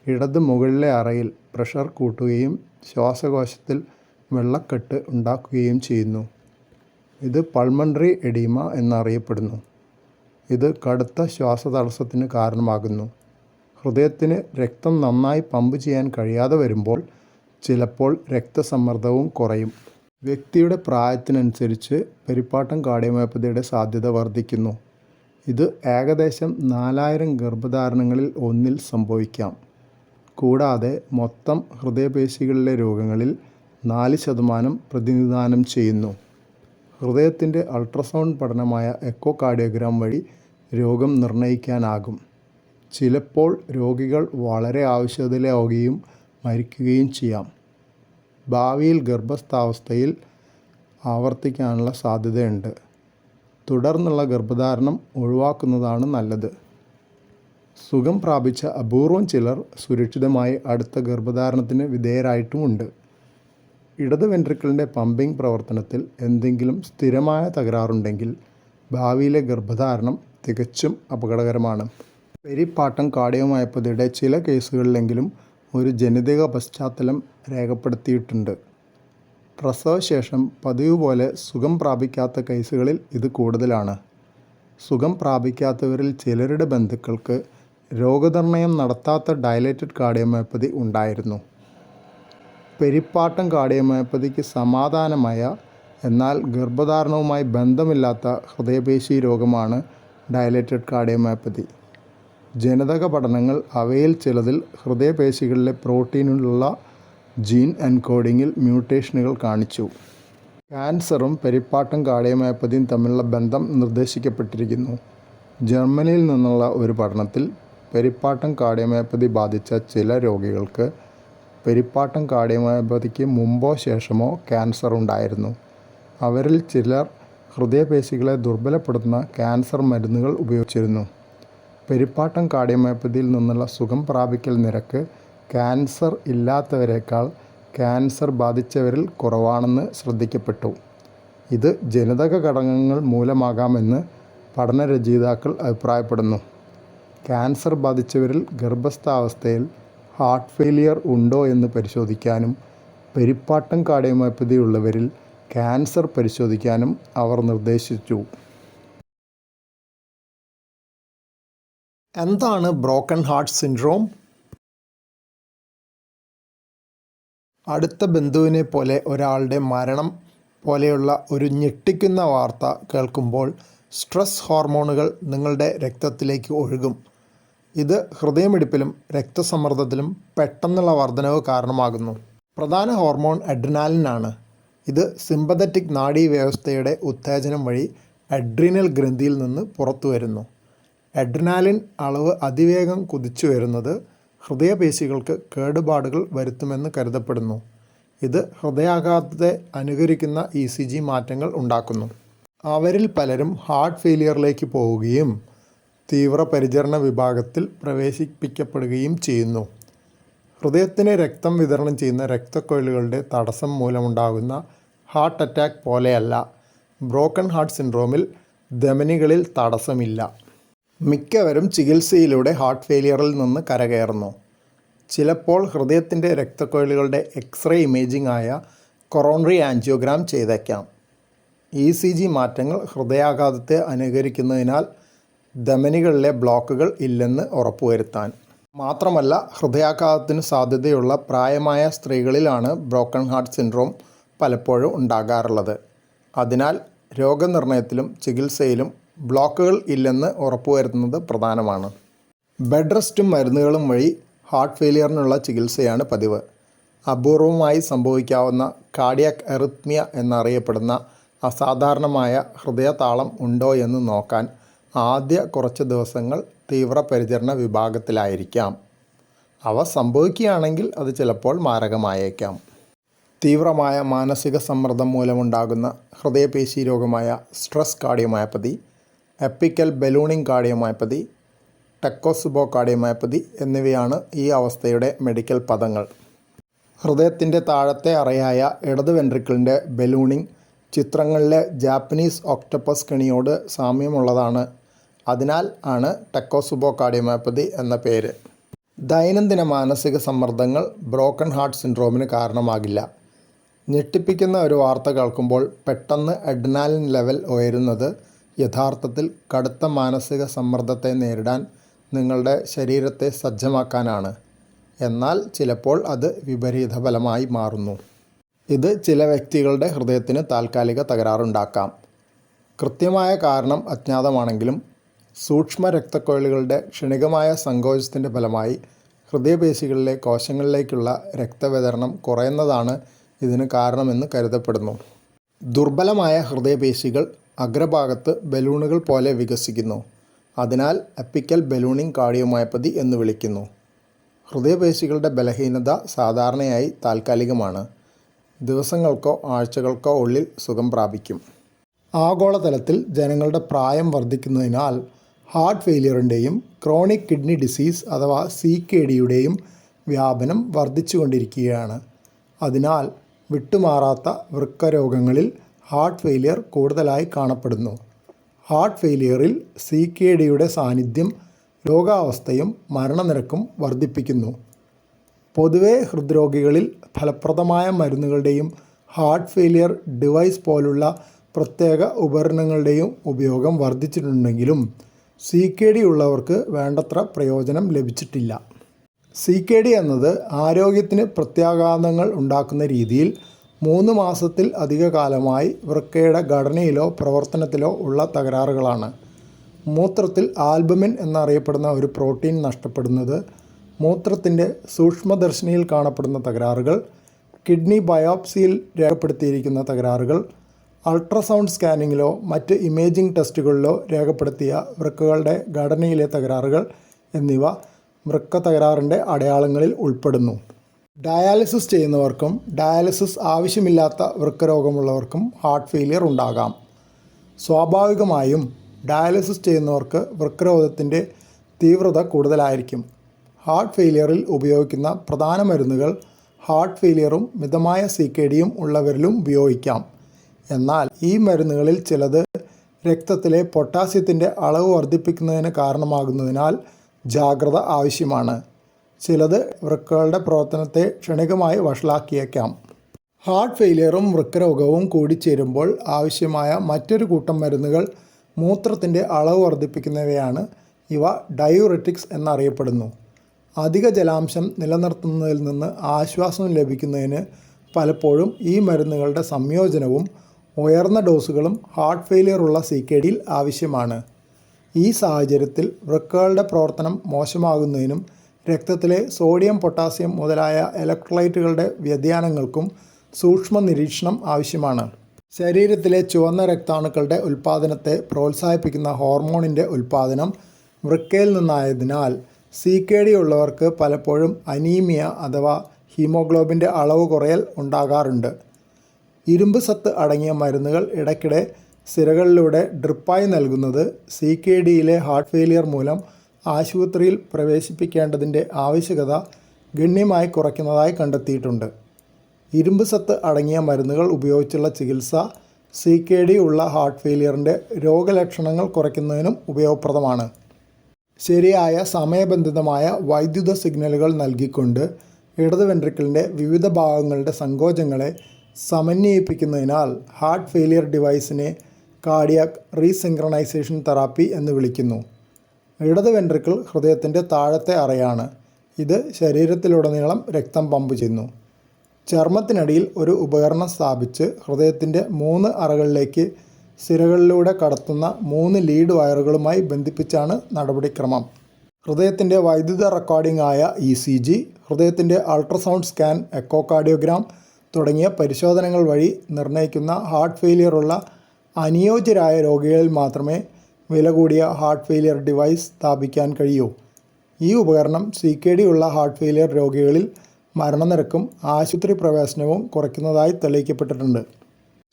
ഇടത് മുകളിലെ അറയിൽ പ്രഷർ കൂട്ടുകയും ശ്വാസകോശത്തിൽ വെള്ളക്കെട്ട് ഉണ്ടാക്കുകയും ചെയ്യുന്നു. ഇത് പൾമണറി എഡീമ എന്നറിയപ്പെടുന്നു. ഇത് കടുത്ത ശ്വാസതടസ്സത്തിന് കാരണമാകുന്നു. ഹൃദയത്തിന് രക്തം നന്നായി പമ്പ് ചെയ്യാൻ കഴിയാതെ വരുമ്പോൾ ചിലപ്പോൾ രക്തസമ്മർദ്ദവും കുറയും. വ്യക്തിയുടെ പ്രായത്തിനനുസരിച്ച് പെരിപ്പാർട്ടം കാർഡിയോമയോപ്പതിയുടെ സാധ്യത വർദ്ധിക്കുന്നു. ഇത് ഏകദേശം 4000 ഗർഭധാരണങ്ങളിൽ ഒന്നിൽ സംഭവിക്കാം. കൂടാതെ മൊത്തം ഹൃദയപേശികളിലെ രോഗങ്ങളിൽ 4% പ്രതിനിധാനം ചെയ്യുന്നു. ഹൃദയത്തിൻ്റെ അൾട്രാസൗണ്ട് പഠനമായ എക്കോകാർഡിയോഗ്രാം വഴി രോഗം നിർണ്ണയിക്കാനാകും. ചിലപ്പോൾ രോഗികൾ വളരെ ആവശ്യതയിലാവുകയും മരിക്കുകയും ചെയ്യാം. ഭാവിയിൽ ഗർഭസ്ഥാവസ്ഥയിൽ ആവർത്തിക്കാനുള്ള സാധ്യതയുണ്ട്. തുടർന്നുള്ള ഗർഭധാരണം ഒഴിവാക്കുന്നതാണ് നല്ലത്. സുഖം പ്രാപിച്ച അപൂർവം ചിലർ സുരക്ഷിതമായി അടുത്ത ഗർഭധാരണത്തിന് വിധേയരായിട്ടുമുണ്ട്. ഇടത് വെൻട്രിക്കിളിൻ്റെ പമ്പിംഗ് പ്രവർത്തനത്തിൽ എന്തെങ്കിലും സ്ഥിരമായ തകരാറുണ്ടെങ്കിൽ ഭാവിയിലെ ഗർഭധാരണം തികച്ചും അപകടകരമാണ്. പെരിപ്പാർട്ടം കാർഡിയോമയോപ്പതിയുടെ ചില കേസുകളിലെങ്കിലും ഒരു ജനിതക പശ്ചാത്തലം രേഖപ്പെടുത്തിയിട്ടുണ്ട്. പ്രസവശേഷം പതിവ് പോലെ സുഖം പ്രാപിക്കാത്ത കേസുകളിൽ ഇത് കൂടുതലാണ്. സുഖം പ്രാപിക്കാത്തവരിൽ ചിലരുടെ ബന്ധുക്കൾക്ക് രോഗനിർണയം നടത്താത്ത ഡയലേറ്റഡ് കാർഡിയോമയോപ്പതി ഉണ്ടായിരുന്നു. പെരിപ്പാർട്ടം കാർഡിയോമയോപ്പതിക്ക് സമാധാനമായ എന്നാൽ ഗർഭധാരണവുമായി ബന്ധമില്ലാത്ത ഹൃദയപേശി രോഗമാണ് ഡയലേറ്റഡ് കാർഡിയോമയോപ്പതി. ജനിതക പഠനങ്ങൾ അവയിൽ ചിലതിൽ ഹൃദയപേശികളിലെ പ്രോട്ടീനിലുള്ള ജീൻ എൻകോഡിങ്ങിൽ മ്യൂട്ടേഷനുകൾ കാണിച്ചു. ക്യാൻസറും പെരിപ്പാർട്ടം കാർഡിയോമയോപ്പതിയും തമ്മിലുള്ള ബന്ധം നിർദ്ദേശിക്കപ്പെട്ടിരിക്കുന്നു. ജർമ്മനിയിൽ നിന്നുള്ള ഒരു പഠനത്തിൽ പെരിപ്പാർട്ടം കാർഡിയോമയോപ്പതി ബാധിച്ച ചില രോഗികൾക്ക് പെരിപ്പാർട്ടം കാർഡിയോമയോപ്പതിക്ക് മുമ്പോ ശേഷമോ ക്യാൻസർ ഉണ്ടായിരുന്നു. അവരിൽ ചിലർ ഹൃദയപേശികളെ ദുർബലപ്പെടുത്തുന്ന ക്യാൻസർ മരുന്നുകൾ ഉപയോഗിച്ചിരുന്നു. പെരിപ്പാർട്ടം കാർഡിയോമയോപ്പതിയിൽ നിന്നുള്ള സുഖം പ്രാപിക്കൽ നിരക്ക് ക്യാൻസർ ഇല്ലാത്തവരേക്കാൾ ക്യാൻസർ ബാധിച്ചവരിൽ കുറവാണെന്ന് ശ്രദ്ധിക്കപ്പെട്ടു. ഇത് ജനിതക ഘടകങ്ങൾ മൂലമാകാമെന്ന് പഠനരചയിതാക്കൾ അഭിപ്രായപ്പെടുന്നു. ക്യാൻസർ ബാധിച്ചവരിൽ ഗർഭസ്ഥാവസ്ഥയിൽ ഹാർട്ട് ഫെയിലിയർ ഉണ്ടോ എന്ന് പരിശോധിക്കാനും പെരിപ്പാർട്ടം കാർഡിയോമയോപ്പതി ഉള്ളവരിൽ ക്യാൻസർ പരിശോധിക്കാനും അവർ നിർദ്ദേശിച്ചു. എന്താണ് ബ്രോക്കൺ ഹാർട്ട് സിൻഡ്രോം? അടുത്ത ബന്ധുവിനെ പോലെ ഒരാളുടെ മരണം പോലെയുള്ള ഒരു ഞെട്ടിക്കുന്ന വാർത്ത കേൾക്കുമ്പോൾ സ്ട്രെസ് ഹോർമോണുകൾ നിങ്ങളുടെ രക്തത്തിലേക്ക് ഒഴുകും. ഇത് ഹൃദയമിടിപ്പിലും രക്തസമ്മർദ്ദത്തിലും പെട്ടെന്നുള്ള വർധനവ് കാരണമാകുന്നു. പ്രധാന ഹോർമോൺ അഡ്രിനാലിനാണ്. ഇത് സിമ്പതറ്റിക് നാഡീവ്യവസ്ഥയുടെ ഉത്തേജനം വഴി അഡ്രീനൽ ഗ്രന്ഥിയിൽ നിന്ന് പുറത്തു വരുന്നു. അഡ്രിനാലിൻ അളവ് അതിവേഗം കുതിച്ചു വരുന്നത് ഹൃദയപേശികൾക്ക് കേടുപാടുകൾ വരുത്തുമെന്ന് കരുതപ്പെടുന്നു. ഇത് ഹൃദയാഘാതത്തെ അനുകരിക്കുന്ന ECG മാറ്റങ്ങൾ ഉണ്ടാക്കുന്നു. അവരിൽ പലരും ഹാർട്ട് ഫെയിലിയറിലേക്ക് പോവുകയും തീവ്രപരിചരണ വിഭാഗത്തിൽ പ്രവേശിപ്പിക്കപ്പെടുകയും ചെയ്യുന്നു. ഹൃദയത്തിന് രക്തം വിതരണം ചെയ്യുന്ന രക്തക്കുഴലുകളുടെ തടസ്സം മൂലമുണ്ടാകുന്ന ഹാർട്ട് അറ്റാക്ക് പോലെയല്ല ബ്രോക്കൺ ഹാർട്ട് സിൻഡ്രോമിൽ ധമനികളിൽ തടസ്സമില്ല. മിക്കവരും ചികിത്സയിലൂടെ ഹാർട്ട് ഫെയിലിയറിൽ നിന്ന് കരകയറുന്നു. ചിലപ്പോൾ ഹൃദയത്തിൻ്റെ രക്തക്കുഴലുകളുടെ എക്സ്റേ ഇമേജിംഗ് ആയ കൊറോണറി ആൻജിയോഗ്രാം ചെയ്തേക്കാം. ECG മാറ്റങ്ങൾ ഹൃദയാഘാതത്തെ അനുകരിക്കുന്നതിനാൽ ധമനികളിലെ ബ്ലോക്കുകൾ ഇല്ലെന്ന് ഉറപ്പുവരുത്താൻ. മാത്രമല്ല, ഹൃദയാഘാതത്തിന് സാധ്യതയുള്ള പ്രായമായ സ്ത്രീകളിലാണ് ബ്രോക്കൺ ഹാർട്ട് സിൻഡ്രോം പലപ്പോഴും ഉണ്ടാകാറുള്ളത്. അതിനാൽ രോഗനിർണയത്തിലും ചികിത്സയിലും ബ്ലോക്കുകൾ ഇല്ലെന്ന് ഉറപ്പുവരുത്തുന്നത് പ്രധാനമാണ്. ബെഡ് റെസ്റ്റും മരുന്നുകളും വഴി ഹാർട്ട് ഫെയിലിയറിനുള്ള ചികിത്സയാണ് പതിവ്. അപൂർവമായി സംഭവിക്കാവുന്ന കാർഡിയാക് എറിത്മിയ എന്നറിയപ്പെടുന്ന അസാധാരണമായ ഹൃദയതാളം ഉണ്ടോ എന്ന് നോക്കാൻ ആദ്യ കുറച്ച് ദിവസങ്ങൾ തീവ്രപരിചരണ വിഭാഗത്തിലായിരിക്കാം. അവ സംഭവിക്കുകയാണെങ്കിൽ അത് ചിലപ്പോൾ മാരകമായേക്കാം. തീവ്രമായ മാനസിക സമ്മർദ്ദം മൂലമുണ്ടാകുന്ന ഹൃദയപേശി രോഗമായ stress cardiomyopathy, apical ballooning cardiomyopathy, Takotsubo cardiomyopathy എന്നിവയാണ് ഈ അവസ്ഥയുടെ മെഡിക്കൽ പദങ്ങൾ. ഹൃദയത്തിൻ്റെ താഴത്തെ അറയായ ഇടത് വെൻട്രിക്കിളിൻ്റെ ബലൂണിംഗ് ചിത്രങ്ങളിലെ ജാപ്പനീസ് ഒക്ടോപ്പസ് കെണിയോട് സാമ്യമുള്ളതാണ്. അതിനാൽ ആണ് ടെക്കോസുബോ കാർഡിയോമയോപ്പതി എന്ന പേര്. ദൈനംദിന മാനസിക സമ്മർദ്ദങ്ങൾ ബ്രോക്കൺ ഹാർട്ട് സിൻഡ്രോമിന് കാരണമാകില്ല. ഞെട്ടിപ്പിക്കുന്ന ഒരു വാർത്ത കേൾക്കുമ്പോൾ പെട്ടെന്ന് അഡ്രിനാലിൻ ലെവൽ ഉയരുന്നത് യഥാർത്ഥത്തിൽ കടുത്ത മാനസിക സമ്മർദ്ദത്തെ നേരിടാൻ നിങ്ങളുടെ ശരീരത്തെ സജ്ജമാക്കാനാണ്. എന്നാൽ ചിലപ്പോൾ അത് വിപരീത ഫലമായി മാറുന്നു. ഇത് ചില വ്യക്തികളുടെ ഹൃദയത്തിന് താൽക്കാലിക തകരാറുണ്ടാക്കാം. കൃത്യമായ കാരണം അജ്ഞാതമാണെങ്കിലും സൂക്ഷ്മ രക്തക്കുഴലുകളുടെ ക്ഷണികമായ സങ്കോചത്തിൻ്റെ ഫലമായി ഹൃദയപേശികളിലെ കോശങ്ങളിലേക്കുള്ള രക്തവിതരണം കുറയുന്നതാണ് ഇതിന് കാരണമെന്ന് കരുതപ്പെടുന്നു. ദുർബലമായ ഹൃദയപേശികൾ അഗ്രഭാഗത്ത് ബലൂണുകൾ പോലെ വികസിക്കുന്നു. അതിനാൽ എപ്പിക്കൽ ബലൂണിംഗ് കാർഡിയോമയോപ്പതി എന്ന് വിളിക്കുന്നു. ഹൃദയപേശികളുടെ ബലഹീനത സാധാരണയായി താൽക്കാലികമാണ്. ദിവസങ്ങൾക്കോ ആഴ്ചകൾക്കോ ഉള്ളിൽ സുഖം പ്രാപിക്കും. ആഗോളതലത്തിൽ ജനങ്ങളുടെ പ്രായം വർദ്ധിക്കുന്നതിനാൽ ഹാർട്ട് ഫെയിലിയറിൻ്റെയും ക്രോണിക് കിഡ്നി ഡിസീസ് അഥവാ CKD-യുടെയും വ്യാപനം വർദ്ധിച്ചുകൊണ്ടിരിക്കുകയാണ്. അതിനാൽ വിട്ടുമാറാത്ത വൃക്കരോഗങ്ങളിൽ ഹാർട്ട് ഫെയിലിയർ കൂടുതലായി കാണപ്പെടുന്നു. ഹാർട്ട് ഫെയിലിയറിൽ CKD-യുടെ സാന്നിധ്യം രോഗാവസ്ഥയും മരണനിരക്കും വർദ്ധിപ്പിക്കുന്നു. പൊതുവെ ഹൃദ്രോഗികളിൽ ഫലപ്രദമായ മരുന്നുകളുടെയും ഹാർട്ട് ഫെയിലിയർ ഡിവൈസ് പോലുള്ള പ്രത്യേക ഉപകരണങ്ങളുടെയും ഉപയോഗം വർദ്ധിച്ചിട്ടുണ്ടെങ്കിലും CKD ഉള്ളവർക്ക് വേണ്ടത്ര പ്രയോജനം ലഭിച്ചിട്ടില്ല. CKD എന്നത് ആരോഗ്യത്തിന് പ്രത്യാഘാതങ്ങൾ ഉണ്ടാക്കുന്ന രീതിയിൽ 3 മാസത്തിൽ അധിക കാലമായി വൃക്കയുടെ ഘടനയിലോ പ്രവർത്തനത്തിലോ ഉള്ള തകരാറുകളാണ്. മൂത്രത്തിൽ ആൽബുമിൻ എന്നറിയപ്പെടുന്ന ഒരു പ്രോട്ടീൻ നഷ്ടപ്പെടുന്നത്, മൂത്രത്തിൻ്റെ സൂക്ഷ്മദർശിനിയിൽ കാണപ്പെടുന്ന തകരാറുകൾ, കിഡ്നി ബയോപ്സിയിൽ രേഖപ്പെടുത്തിയിരിക്കുന്ന തകരാറുകൾ, അൾട്രാസൗണ്ട് സ്കാനിങ്ങിലോ മറ്റ് ഇമേജിംഗ് ടെസ്റ്റുകളിലോ രേഖപ്പെടുത്തിയ വൃക്കകളുടെ ഘടനയിലെ തകരാറുകൾ എന്നിവ വൃക്ക തകരാറിൻ്റെ അടയാളങ്ങളിൽ ഉൾപ്പെടുന്നു. ഡയാലിസിസ് ചെയ്യുന്നവർക്കും ഡയാലിസിസ് ആവശ്യമില്ലാത്ത വൃക്കരോഗമുള്ളവർക്കും ഹാർട്ട് ഫെയിലിയർ ഉണ്ടാകാം. സ്വാഭാവികമായും ഡയാലിസിസ് ചെയ്യുന്നവർക്ക് വൃക്കരോഗത്തിൻ്റെ തീവ്രത കൂടുതലായിരിക്കും. ഹാർട്ട് ഫെയിലിയറിൽ ഉപയോഗിക്കുന്ന പ്രധാന മരുന്നുകൾ ഹാർട്ട് ഫെയിലിയറും മിതമായ CKD-യും ഉള്ളവരിലും ഉപയോഗിക്കാം. എന്നാൽ ഈ മരുന്നുകളിൽ ചിലത് രക്തത്തിലെ പൊട്ടാസ്യത്തിൻ്റെ അളവ് വർദ്ധിപ്പിക്കുന്നതിന് കാരണമാകുന്നതിനാൽ ജാഗ്രത ആവശ്യമാണ്. ചിലത് വൃക്കകളുടെ പ്രവർത്തനത്തെ ക്ഷണികമായി വഷളാക്കിയേക്കാം. ഹാർട്ട് ഫെയിലിയറും വൃക്കരോഗവും കൂടിച്ചേരുമ്പോൾ ആവശ്യമായ മറ്റൊരു കൂട്ടം മരുന്നുകൾ മൂത്രത്തിൻ്റെ അളവ് വർദ്ധിപ്പിക്കുന്നവയാണ്. ഇവ ഡയൂററ്റിക്സ് എന്നറിയപ്പെടുന്നു. അധിക ജലാംശം നിലനിർത്തുന്നതിൽ നിന്ന് ആശ്വാസം ലഭിക്കുന്നതിന് പലപ്പോഴും ഈ മരുന്നുകളുടെ സംയോജനവും ഉയർന്ന ഡോസുകളും ഹാർട്ട് ഫെയിലിയർ ഉള്ള CKD-യിൽ ആവശ്യമാണ്. ഈ സാഹചര്യത്തിൽ വൃക്കകളുടെ പ്രവർത്തനം മോശമാകുന്നതിനും രക്തത്തിലെ സോഡിയം, പൊട്ടാസ്യം മുതലായ ഇലക്ട്രോലൈറ്റുകളുടെ വ്യതിയാനങ്ങൾക്കും സൂക്ഷ്മ നിരീക്ഷണം ആവശ്യമാണ്. ശരീരത്തിലെ ചുവന്ന രക്താണുക്കളുടെ ഉൽപ്പാദനത്തെ പ്രോത്സാഹിപ്പിക്കുന്ന ഹോർമോണിൻ്റെ ഉൽപ്പാദനം വൃക്കയിൽ നിന്നായതിനാൽ CKD ഉള്ളവർക്ക് പലപ്പോഴും അനീമിയ അഥവാ ഹീമോഗ്ലോബിൻ്റെ അളവ് കുറയൽ ഉണ്ടാകാറുണ്ട്. ഇരുമ്പ് സത്ത് അടങ്ങിയ മരുന്നുകൾ ഇടയ്ക്കിടെ സിരകളിലൂടെ ഡ്രിപ്പായി നൽകുന്നത് CKD-യിലെ ഹാർട്ട് ഫെയിലിയർ മൂലം ആശുപത്രിയിൽ പ്രവേശിപ്പിക്കേണ്ടതിൻ്റെ ആവശ്യകത ഗണ്യമായി കുറയ്ക്കുന്നതായി കണ്ടെത്തിയിട്ടുണ്ട്. ഇരുമ്പ് സത്ത് അടങ്ങിയ മരുന്നുകൾ ഉപയോഗിച്ചുള്ള ചികിത്സ CKD ഉള്ള ഹാർട്ട് ഫെയിലിയറിൻ്റെ രോഗലക്ഷണങ്ങൾ കുറയ്ക്കുന്നതിനും ഉപയോഗപ്രദമാണ്. ശരിയായ സമയബന്ധിതമായ വൈദ്യുത സിഗ്നലുകൾ നൽകിക്കൊണ്ട് ഇടത് വെൻട്രിക്കിളിൻ്റെ വിവിധ ഭാഗങ്ങളുടെ സങ്കോചങ്ങളെ സമന്വയിപ്പിക്കുന്നതിനാൽ ഹാർട്ട് ഫെയിലിയർ ഡിവൈസിനെ കാർഡിയാക് റീസിങ്ക്രണൈസേഷൻ തെറാപ്പി എന്ന് വിളിക്കുന്നു. ഇടത് വെൻട്രിക്കിൾ ഹൃദയത്തിൻ്റെ താഴത്തെ അറയാണ്. ഇത് ശരീരത്തിലുടനീളം രക്തം പമ്പ് ചെയ്യുന്നു. ചർമ്മത്തിനടിയിൽ ഒരു ഉപകരണം സ്ഥാപിച്ച് ഹൃദയത്തിൻ്റെ 3 അറകളിലേക്ക് സിരകളിലൂടെ കടത്തുന്ന 3 ലീഡ് വയറുകളുമായി ബന്ധിപ്പിച്ചാണ് നടപടിക്രമം. ഹൃദയത്തിൻ്റെ വൈദ്യുത റെക്കോർഡിംഗ് ആയ ECG, ഹൃദയത്തിൻ്റെ അൾട്രാസൗണ്ട് സ്കാൻ, എക്കോകാർഡിയോഗ്രാം തുടങ്ങിയ പരിശോധനകൾ വഴി നിർണ്ണയിക്കുന്ന ഹാർട്ട് ഫെയിലിയർ ഉള്ള അനുയോജ്യരായ രോഗികളിൽ മാത്രമേ വില കൂടിയ ഹാർട്ട് ഫെയിലിയർ ഡിവൈസ് സ്ഥാപിക്കാൻ കഴിയൂ. ഈ ഉപകരണം CKD ഉള്ള ഹാർട്ട് ഫെയിലിയർ രോഗികളിൽ മരണനിരക്കും ആശുപത്രി പ്രവേശനവും കുറയ്ക്കുന്നതായി തെളിയിക്കപ്പെട്ടിട്ടുണ്ട്.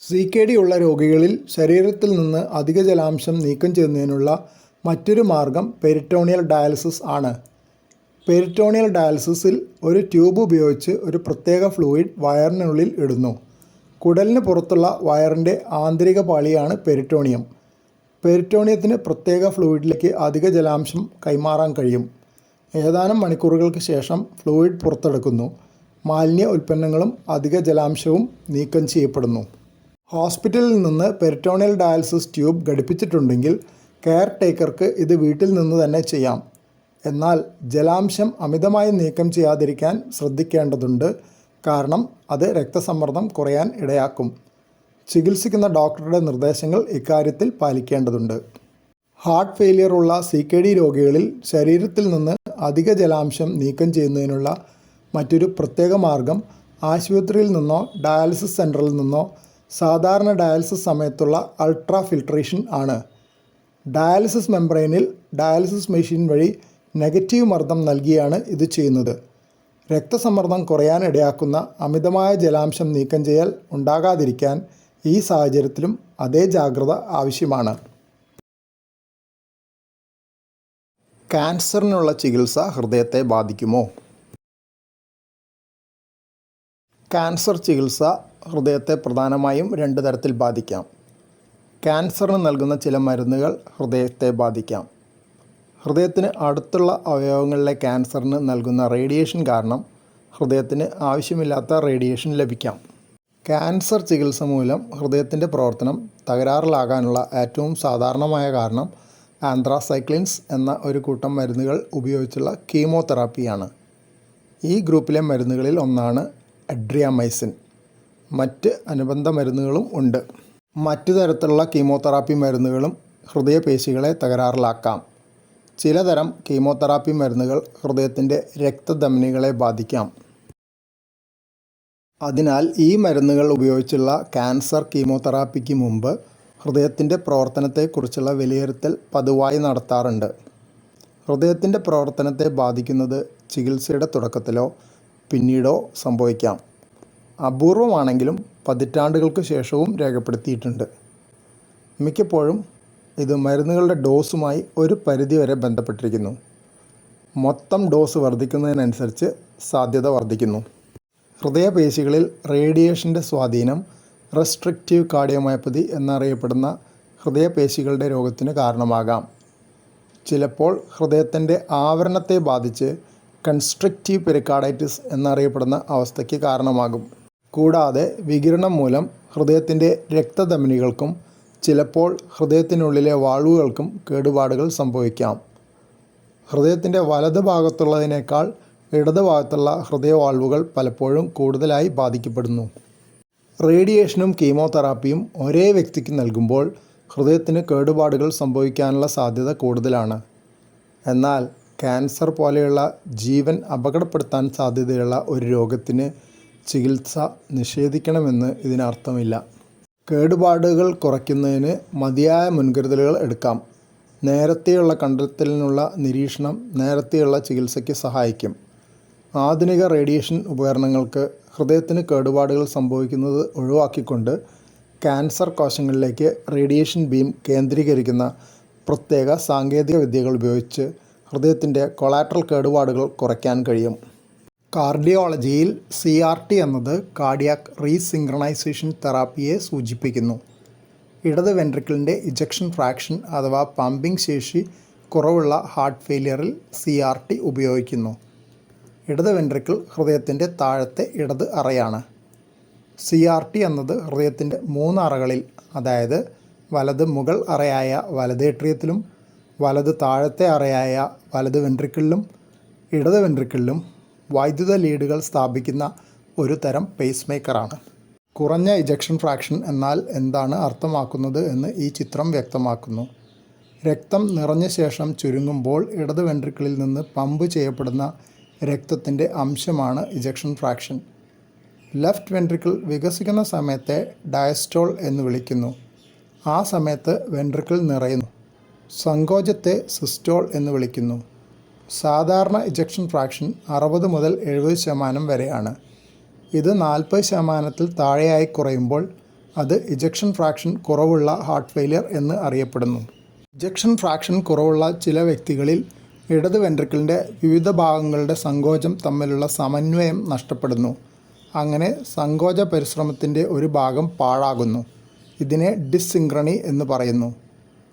CKD ഉള്ള രോഗികളിൽ ശരീരത്തിൽ നിന്ന് അധിക ജലാംശം നീക്കം ചെയ്യുന്നതിനുള്ള മറ്റൊരു മാർഗം പെരിറ്റോണിയൽ ഡയാലിസിസ് ആണ്. പെരിറ്റോണിയൽ ഡയാലിസിസിൽ ഒരു ട്യൂബ് ഉപയോഗിച്ച് ഒരു പ്രത്യേക ഫ്ലൂയിഡ് വയറിനുള്ളിൽ ഇടുന്നു. കുടലിന് പുറത്തുള്ള വയറിൻ്റെ ആന്തരിക പാളിയാണ് പെരിറ്റോണിയം. പെരിറ്റോണിയത്തിന് പ്രത്യേക ഫ്ലൂയിഡിലേക്ക് അധിക ജലാംശം കൈമാറാൻ കഴിയും. ഏതാനും മണിക്കൂറുകൾക്ക് ശേഷം ഫ്ലൂയിഡ് പുറത്തെടുക്കുന്നു. മാലിന്യ ഉൽപ്പന്നങ്ങളും അധിക ജലാംശവും നീക്കം ചെയ്യപ്പെടുന്നു. ഹോസ്പിറ്റലിൽ നിന്ന് പെരിറ്റോണിയൽ ഡയാലിസിസ് ട്യൂബ് ഘടിപ്പിച്ചിട്ടുണ്ടെങ്കിൽ കെയർ ടേക്കർക്ക് ഇത് വീട്ടിൽ നിന്ന് തന്നെ ചെയ്യാം. എന്നാൽ ജലാംശം അമിതമായി നീക്കം ചെയ്യാതിരിക്കാൻ ശ്രദ്ധിക്കേണ്ടതുണ്ട്. കാരണം അത് രക്തസമ്മർദ്ദം കുറയാൻ ഇടയാക്കും. ചികിത്സിക്കുന്ന ഡോക്ടറുടെ നിർദ്ദേശങ്ങൾ ഇക്കാര്യത്തിൽ പാലിക്കേണ്ടതുണ്ട്. ഹാർട്ട് ഫെയിലിയർ ഉള്ള CKD രോഗികളിൽ ശരീരത്തിൽ നിന്ന് അധിക ജലാംശം നീക്കം ചെയ്യുന്നതിനുള്ള മറ്റൊരു പ്രത്യേക മാർഗം ആശുപത്രിയിൽ നിന്നോ ഡയാലിസിസ് സെൻ്ററിൽ നിന്നോ സാധാരണ ഡയാലിസിസ് സമയത്തുള്ള അൾട്രാ ഫിൽട്രേഷൻ ആണ്. ഡയാലിസിസ് മെംബ്രെയിനിൽ ഡയാലിസിസ് മെഷീൻ വഴി നെഗറ്റീവ് മർദ്ദം നൽകിയാണ് ഇത് ചെയ്യുന്നത്. രക്തസമ്മർദ്ദം കുറയാൻ ഇടയാക്കുന്ന അമിതമായ ജലാംശം നീക്കം ചെയ്യൽ ഉണ്ടാകാതിരിക്കാൻ ഈ സാഹചര്യത്തിലും അതേ ജാഗ്രത ആവശ്യമാണ്. ക്യാൻസറിനുള്ള ചികിത്സ ഹൃദയത്തെ ബാധിക്കുമോ? ക്യാൻസർ ചികിത്സ ഹൃദയത്തെ പ്രധാനമായും 2 തരത്തിൽ ബാധിക്കാം. ക്യാൻസറിന് നൽകുന്ന ചില മരുന്നുകൾ ഹൃദയത്തെ ബാധിക്കാം. ഹൃദയത്തിന് അടുത്തുള്ള അവയവങ്ങളിലെ ക്യാൻസറിന് നൽകുന്ന റേഡിയേഷൻ കാരണം ഹൃദയത്തിന് ആവശ്യമില്ലാത്ത റേഡിയേഷൻ ലഭിക്കാം. ക്യാൻസർ ചികിത്സ മൂലം ഹൃദയത്തിൻ്റെ പ്രവർത്തനം തകരാറിലാകാനുള്ള ഏറ്റവും സാധാരണമായ കാരണം ആന്ത്രാസൈക്ലിൻസ് എന്ന ഒരു കൂട്ടം മരുന്നുകൾ ഉപയോഗിച്ചുള്ള കീമോതെറാപ്പിയാണ്. ഈ ഗ്രൂപ്പിലെ മരുന്നുകളിൽ ഒന്നാണ് എഡ്രിയാമൈസിൻ. മറ്റ് അനുബന്ധ മരുന്നുകളും ഉണ്ട്. മറ്റു തരത്തിലുള്ള കീമോതെറാപ്പി മരുന്നുകളും ഹൃദയപേശികളെ തകരാറിലാക്കാം. ചിലതരം കീമോതെറാപ്പി മരുന്നുകൾ ഹൃദയത്തിൻ്റെ രക്തധമനികളെ ബാധിക്കാം. അതിനാൽ ഈ മരുന്നുകൾ ഉപയോഗിച്ചുള്ള ക്യാൻസർ കീമോതെറാപ്പിക്ക് മുമ്പ് ഹൃദയത്തിൻ്റെ പ്രവർത്തനത്തെക്കുറിച്ചുള്ള വിലയിരുത്തൽ പതിവായി നടത്താറുണ്ട്. ഹൃദയത്തിൻ്റെ പ്രവർത്തനത്തെ ബാധിക്കുന്നത് ചികിത്സയുടെ തുടക്കത്തിലോ പിന്നീടോ സംഭവിക്കാം. അപൂർവമാണെങ്കിലും പതിറ്റാണ്ടുകൾക്ക് ശേഷവും രേഖപ്പെടുത്തിയിട്ടുണ്ട്. മിക്കപ്പോഴും ഇത് മരുന്നുകളുടെ ഡോസുമായി ഒരു പരിധിവരെ ബന്ധപ്പെട്ടിരിക്കുന്നു. മൊത്തം ഡോസ് വർദ്ധിക്കുന്നതിനനുസരിച്ച് സാധ്യത വർദ്ധിക്കുന്നു. ഹൃദയപേശികളിൽ റേഡിയേഷൻ്റെ സ്വാധീനം റെസ്ട്രിക്റ്റീവ് കാർഡിയോമയോപ്പതി എന്നറിയപ്പെടുന്ന ഹൃദയപേശികളുടെ രോഗത്തിന് കാരണമാകാം. ചിലപ്പോൾ ഹൃദയത്തിൻ്റെ ആവരണത്തെ ബാധിച്ച് കൺസ്ട്രിക്റ്റീവ് പെരിക്കാർഡൈറ്റിസ് എന്നറിയപ്പെടുന്ന അവസ്ഥയ്ക്ക് കാരണമാകും. കൂടാതെ വികിരണം മൂലം ഹൃദയത്തിൻ്റെ രക്തധമനികൾക്കും ചിലപ്പോൾ ഹൃദയത്തിനുള്ളിലെ വാൾവുകൾക്കും കേടുപാടുകൾ സംഭവിക്കാം. ഹൃദയത്തിൻ്റെ വലത് ഭാഗത്തുള്ളതിനേക്കാൾ ഇടത് ഭാഗത്തുള്ള ഹൃദയവാൾവുകൾ പലപ്പോഴും കൂടുതലായി ബാധിക്കപ്പെടുന്നു. റേഡിയേഷനും കീമോതെറാപ്പിയും ഒരേ വ്യക്തിക്ക് നൽകുമ്പോൾ ഹൃദയത്തിന് കേടുപാടുകൾ സംഭവിക്കാനുള്ള സാധ്യത കൂടുതലാണ്. എന്നാൽ ക്യാൻസർ പോലെയുള്ള ജീവൻ അപകടപ്പെടുത്താൻ സാധ്യതയുള്ള ഒരു രോഗത്തിന് ചികിത്സ നിഷേധിക്കണമെന്ന് ഇതിനർത്ഥമില്ല. കേടുപാടുകൾ കുറയ്ക്കുന്നതിന് മതിയായ മുൻകരുതലുകൾ എടുക്കാം. നേരത്തെയുള്ള കണ്ടെത്തലിനുള്ള നിരീക്ഷണം നേരത്തെയുള്ള ചികിത്സയ്ക്ക് സഹായിക്കും. ആധുനിക റേഡിയേഷൻ ഉപകരണങ്ങൾക്ക് ഹൃദയത്തിന് കേടുപാടുകൾ സംഭവിക്കുന്നത് ഒഴിവാക്കിക്കൊണ്ട് ക്യാൻസർ കോശങ്ങളിലേക്ക് റേഡിയേഷൻ ബീം കേന്ദ്രീകരിക്കുന്ന പ്രത്യേക സാങ്കേതിക വിദ്യകൾ ഉപയോഗിച്ച് ഹൃദയത്തിൻ്റെ കൊളാട്രൽ കേടുപാടുകൾ കുറയ്ക്കാൻ കഴിയും. കാർഡിയോളജിയിൽ CRT എന്നത് കാർഡിയാക് റീസിങ്ക്രണൈസേഷൻ തെറാപ്പിയെ സൂചിപ്പിക്കുന്നു. ഇടത് വെൻട്രിക്കിളിൻ്റെ ഇജക്ഷൻ ഫ്രാക്ഷൻ അഥവാ പമ്പിംഗ് ശേഷി കുറവുള്ള ഹാർട്ട് ഫെയിലിയറിൽ CRT ഉപയോഗിക്കുന്നു. ഇടത് വെൻട്രിക്കിൾ ഹൃദയത്തിൻ്റെ താഴത്തെ ഇടത് അറയാണ്. CRT എന്നത് ഹൃദയത്തിൻ്റെ 3 അറകളിൽ, അതായത് വലത് മുകൾ അറയായ വലത് ഏട്രിയത്തിലും വലത് താഴത്തെ അറയായ വലത് വെൻട്രിക്കിളിലും ഇടത് വെൻട്രിക്കിളിലും വൈദ്യുത ലീഡുകൾ സ്ഥാപിക്കുന്ന ഒരു തരം പേസ് മേക്കറാണ്. കുറഞ്ഞ ഇജക്ഷൻ ഫ്രാക്ഷൻ എന്നാൽ എന്താണ് അർത്ഥമാക്കുന്നത് എന്ന് ഈ ചിത്രം വ്യക്തമാക്കുന്നു. രക്തം നിറഞ്ഞ ശേഷം ചുരുങ്ങുമ്പോൾ ഇടത് വെൻട്രിക്കിളിൽ നിന്ന് പമ്പ് ചെയ്യപ്പെടുന്ന രക്തത്തിൻ്റെ അംശമാണ് ഇജക്ഷൻ ഫ്രാക്ഷൻ. ലെഫ്റ്റ് വെൻട്രിക്കിൾ വികസിക്കുന്ന സമയത്തെ ഡയസ്റ്റോൾ എന്ന് വിളിക്കുന്നു. ആ സമയത്ത് വെൻട്രിക്കിൾ നിറയുന്നു. സങ്കോചത്തെ സിസ്റ്റോൾ എന്ന് വിളിക്കുന്നു. സാധാരണ ഇജക്ഷൻ ഫ്രാക്ഷൻ 60 മുതൽ 70% വരെയാണ്. ഇത് 40% താഴെയായി കുറയുമ്പോൾ അത് ഇജക്ഷൻ ഫ്രാക്ഷൻ കുറവുള്ള ഹാർട്ട് ഫെയിലിയർ എന്ന് അറിയപ്പെടുന്നു. ഇജക്ഷൻ ഫ്രാക്ഷൻ കുറവുള്ള ചില വ്യക്തികളിൽ ഇടത് വെൻട്രിക്കിളിൻ്റെ വിവിധ ഭാഗങ്ങളുടെ സങ്കോചം തമ്മിലുള്ള സമന്വയം നഷ്ടപ്പെടുന്നു. അങ്ങനെ സങ്കോച പരിശ്രമത്തിൻ്റെ ഒരു ഭാഗം പാഴാകുന്നു. ഇതിനെ ഡിസ്സിങ്ക്രണി എന്ന് പറയുന്നു.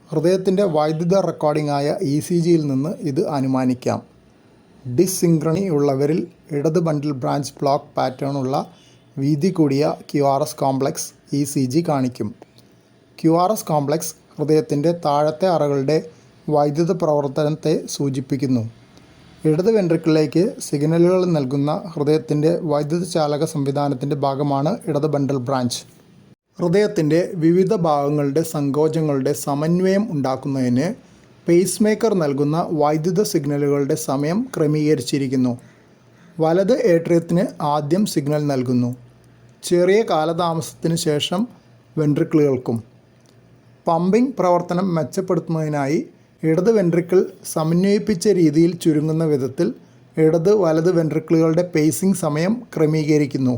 ഹൃദയത്തിൻ്റെ വൈദ്യുത റെക്കോർഡിംഗായ ECGയിൽ നിന്ന് ഇത് അനുമാനിക്കാം. ഡിസ്സിങ്ക്രണി ഉള്ളവരിൽ ഇടത് ബണ്ടിൽ ബ്രാഞ്ച് ബ്ലോക്ക് പാറ്റേണുള്ള വീതി കൂടിയ QRS കോംപ്ലക്സ് ECG കാണിക്കും. QRS കോംപ്ലക്സ് ഹൃദയത്തിൻ്റെ താഴത്തെ അറകളുടെ വൈദ്യുത പ്രവർത്തനത്തെ സൂചിപ്പിക്കുന്നു. ഇടത് വെൻട്രിക്കിളിലേക്ക് സിഗ്നലുകൾ നൽകുന്ന ഹൃദയത്തിൻ്റെ വൈദ്യുത ചാലക സംവിധാനത്തിൻ്റെ ഭാഗമാണ് ഇടത് ബണ്ടിൽ ബ്രാഞ്ച്. ഹൃദയത്തിൻ്റെ വിവിധ ഭാഗങ്ങളുടെ സങ്കോചങ്ങളുടെ സമന്വയം ഉണ്ടാക്കുന്നതിന് പേസ് മേക്കർ നൽകുന്ന വൈദ്യുത സിഗ്നലുകളുടെ സമയം ക്രമീകരിച്ചിരിക്കുന്നു. വലത് ഏട്രിയത്തിന് ആദ്യം സിഗ്നൽ നൽകുന്നു. ചെറിയ കാലതാമസത്തിന് ശേഷം വെൻട്രിക്കിളുകൾക്കും. പമ്പിംഗ് പ്രവർത്തനം മെച്ചപ്പെടുത്തുന്നതിനായി ഇടത് വെൻട്രിക്കിൾ സമന്വയിപ്പിച്ച രീതിയിൽ ചുരുങ്ങുന്ന വിധത്തിൽ ഇടത് വലത് വെൻട്രിക്കിളുകളുടെ പേസിംഗ് സമയം ക്രമീകരിക്കുന്നു.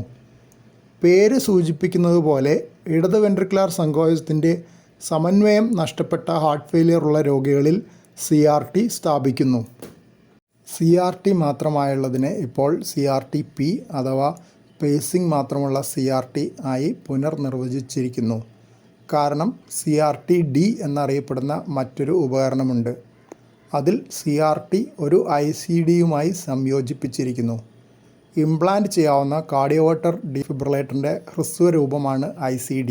പേര് സൂചിപ്പിക്കുന്നത് പോലെ ഇടത് വെൻട്രിക്കുലാർ സങ്കോചത്തിൻ്റെ സമന്വയം നഷ്ടപ്പെട്ട ഹാർട്ട് ഫെയിലിയർ ഉള്ള രോഗികളിൽ CRT സ്ഥാപിക്കുന്നു. CRT മാത്രമായുള്ളതിനെ ഇപ്പോൾ CRT-P അഥവാ പേസിംഗ് മാത്രമുള്ള CRT ആയി പുനർനിർവചിച്ചിരിക്കുന്നു. കാരണം CRT-D എന്നറിയപ്പെടുന്ന മറ്റൊരു ഉപകരണമുണ്ട്. അതിൽ CRT ഒരു ICDയുമായി സംയോജിപ്പിച്ചിരിക്കുന്നു. ഇംപ്ലാന്റ് ചെയ്യാവുന്ന കാർഡിയോവർട്ടർ ഡിഫിബ്രിലേറ്ററിൻ്റെ ഹ്രസ്വരൂപമാണ് ICD.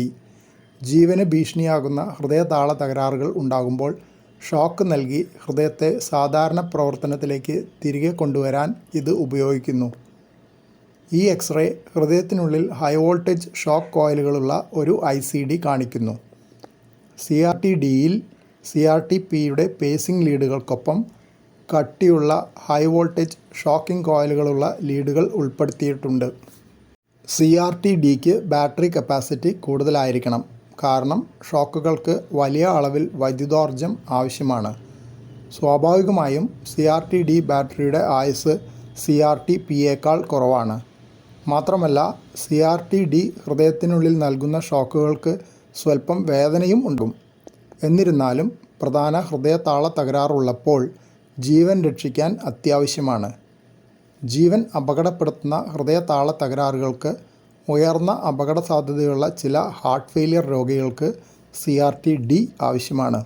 ജീവന് ഭീഷണിയാകുന്ന ഹൃദയതാള തകരാറുകൾ ഉണ്ടാകുമ്പോൾ ഷോക്ക് നൽകി ഹൃദയത്തെ സാധാരണ പ്രവർത്തനത്തിലേക്ക് തിരികെ കൊണ്ടുവരാൻ ഇത് ഉപയോഗിക്കുന്നു. ഈ എക്സ്റേ ഹൃദയത്തിനുള്ളിൽ ഹൈ വോൾട്ടേജ് ഷോക്ക് കോയിലുകളുള്ള ഒരു ICD കാണിക്കുന്നു. CRT-Dയിൽ CRT-Pയുടെ പേസിംഗ് ലീഡുകൾക്കൊപ്പം കട്ടിയുള്ള ഹൈ വോൾട്ടേജ് ഷോക്കിംഗ് കോയിലുകളുള്ള ലീഡുകൾ ഉൾപ്പെടുത്തിയിട്ടുണ്ട്. CRT-Dക്ക് ബാറ്ററി കപ്പാസിറ്റി കൂടുതലായിരിക്കണം. കാരണം ഷോക്കുകൾക്ക് വലിയ അളവിൽ വൈദ്യുതോർജ്ജം ആവശ്യമാണ്. സ്വാഭാവികമായും CRT-D ബാറ്ററിയുടെ ആയുസ് CRT-Pയേക്കാൾ കുറവാണ്. മാത്രമല്ല CRT-D ഹൃദയത്തിനുള്ളിൽ നൽകുന്ന ഷോക്കുകൾക്ക് സ്വല്പം വേദനയും ഉണ്ടാകും. എന്നിരുന്നാലും പ്രധാന ഹൃദയതാള തകരാറുള്ളപ്പോൾ ജീവൻ രക്ഷിക്കാൻ അത്യാവശ്യമാണ്. ജീവൻ അപകടപ്പെടുത്തുന്ന ഹൃദയതാള തകരാറുകൾക്ക് ഉയർന്ന അപകട സാധ്യതയുള്ള ചില ഹാർട്ട് ഫെയിലിയർ രോഗികൾക്ക് CRT-D ആവശ്യമാണ്.